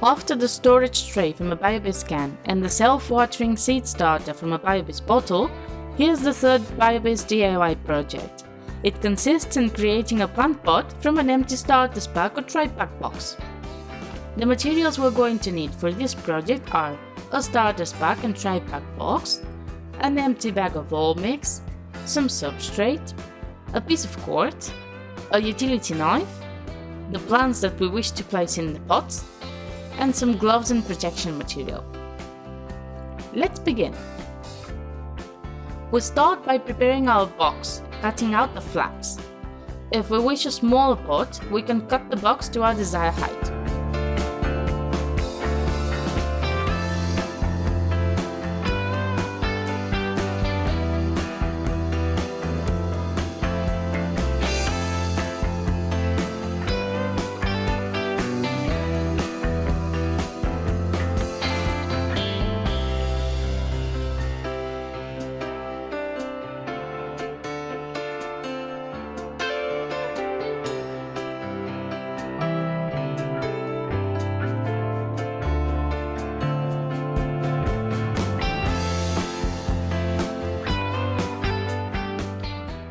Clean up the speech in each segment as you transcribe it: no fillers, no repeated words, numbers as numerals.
After the storage tray from a Biobizz can and the self-watering seed starter from a Biobizz bottle, here's the third Biobizz DIY project. It consists in creating a plant pot from an empty starter pack or tri-pack box. The materials we're going to need for this project are a starter pack and tri-pack box, an empty bag of all mix, some substrate, a piece of cord, a utility knife, the plants that we wish to place in the pots, and some gloves and protection material. Let's begin. We start by preparing our box, cutting out the flaps. If we wish a smaller pot, we can cut the box to our desired height.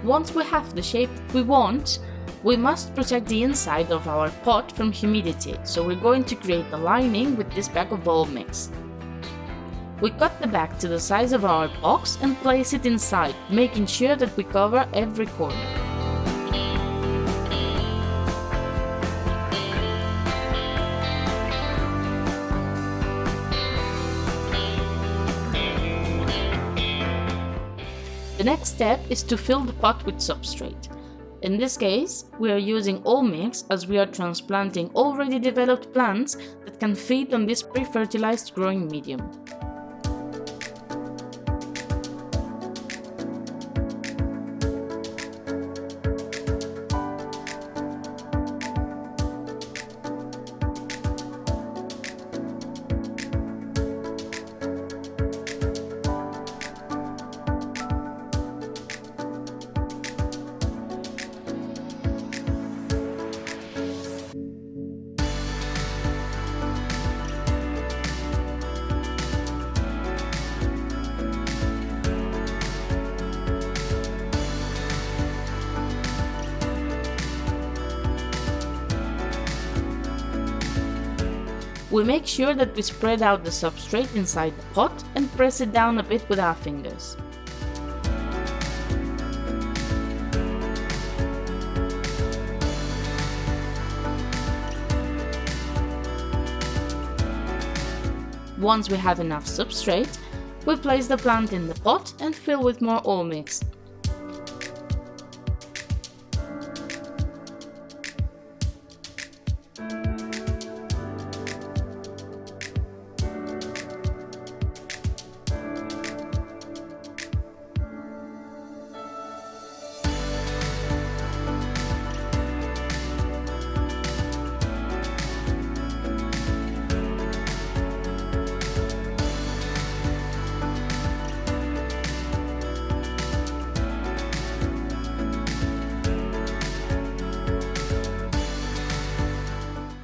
Once we have the shape that we want, we must protect the inside of our pot from humidity, so we're going to create a lining with this bag of all mix. We cut the bag to the size of our box and place it inside, making sure that we cover every corner. The next step is to fill the pot with substrate. In this case, we are using all mix as we are transplanting already developed plants that can feed on this pre-fertilized growing medium. We make sure that we spread out the substrate inside the pot and press it down a bit with our fingers. Once we have enough substrate, we place the plant in the pot and fill with more all mix.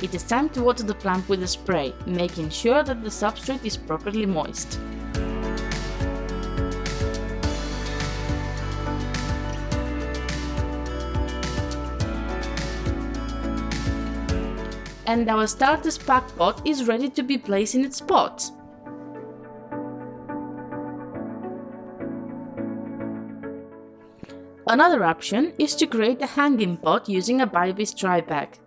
It is time to water the plant with a spray, making sure that the substrate is properly moist. And our starter pack pot is ready to be placed in its pot. Another option is to create a hanging pot using a Biobizz tri-pack.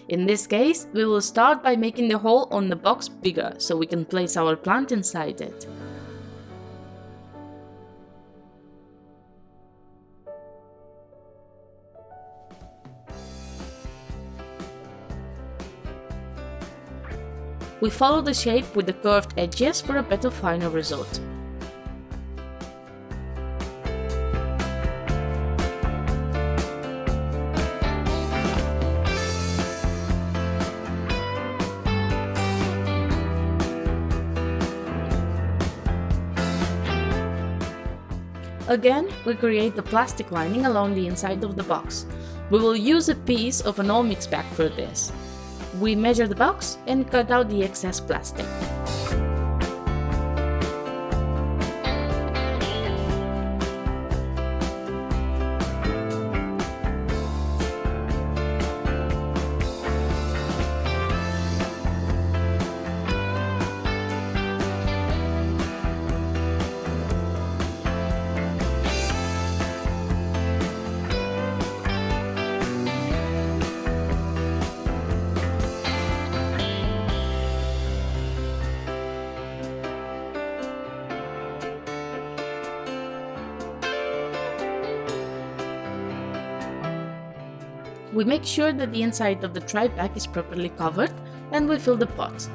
In this case, we will start by making the hole on the box bigger so we can place our plant inside it. We follow the shape with the curved edges for a better final result. Again, we create the plastic lining along the inside of the box. We will use a piece of an all mix bag for this. We measure the box and cut out the excess plastic. We make sure that the inside of the tri-pack is properly covered and we fill the pot.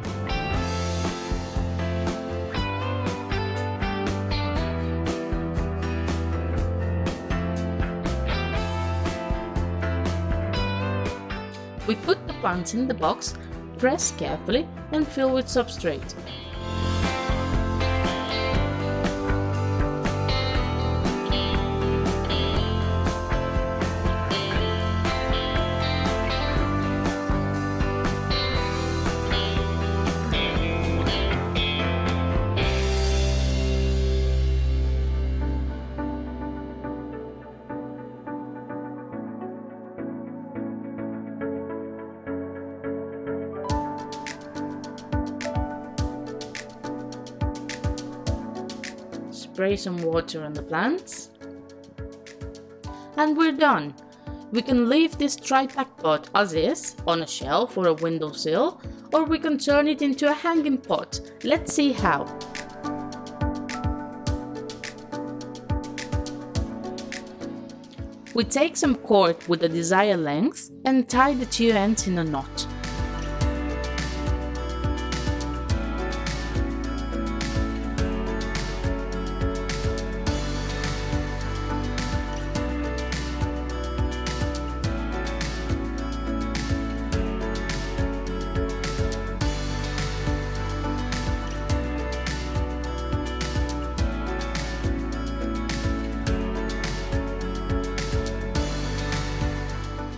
We put the plants in the box, press carefully and fill with substrate. Spray some water on the plants, and we're done. We can leave this tri-pack pot as is on a shelf or a windowsill, or we can turn it into a hanging pot. Let's see how. We take some cord with the desired length and tie the two ends in a knot.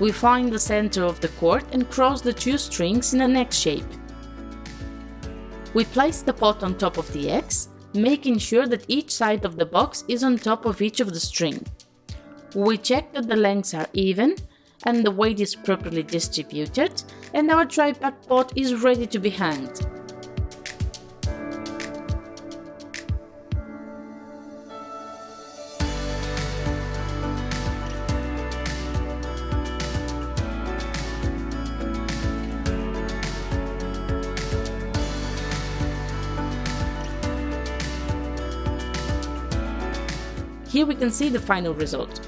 We find the center of the cord and cross the two strings in an X shape. We place the pot on top of the X, making sure that each side of the box is on top of each of the string. We check that the lengths are even and the weight is properly distributed, and our tri-pack pot is ready to be hanged. Here we can see the final result.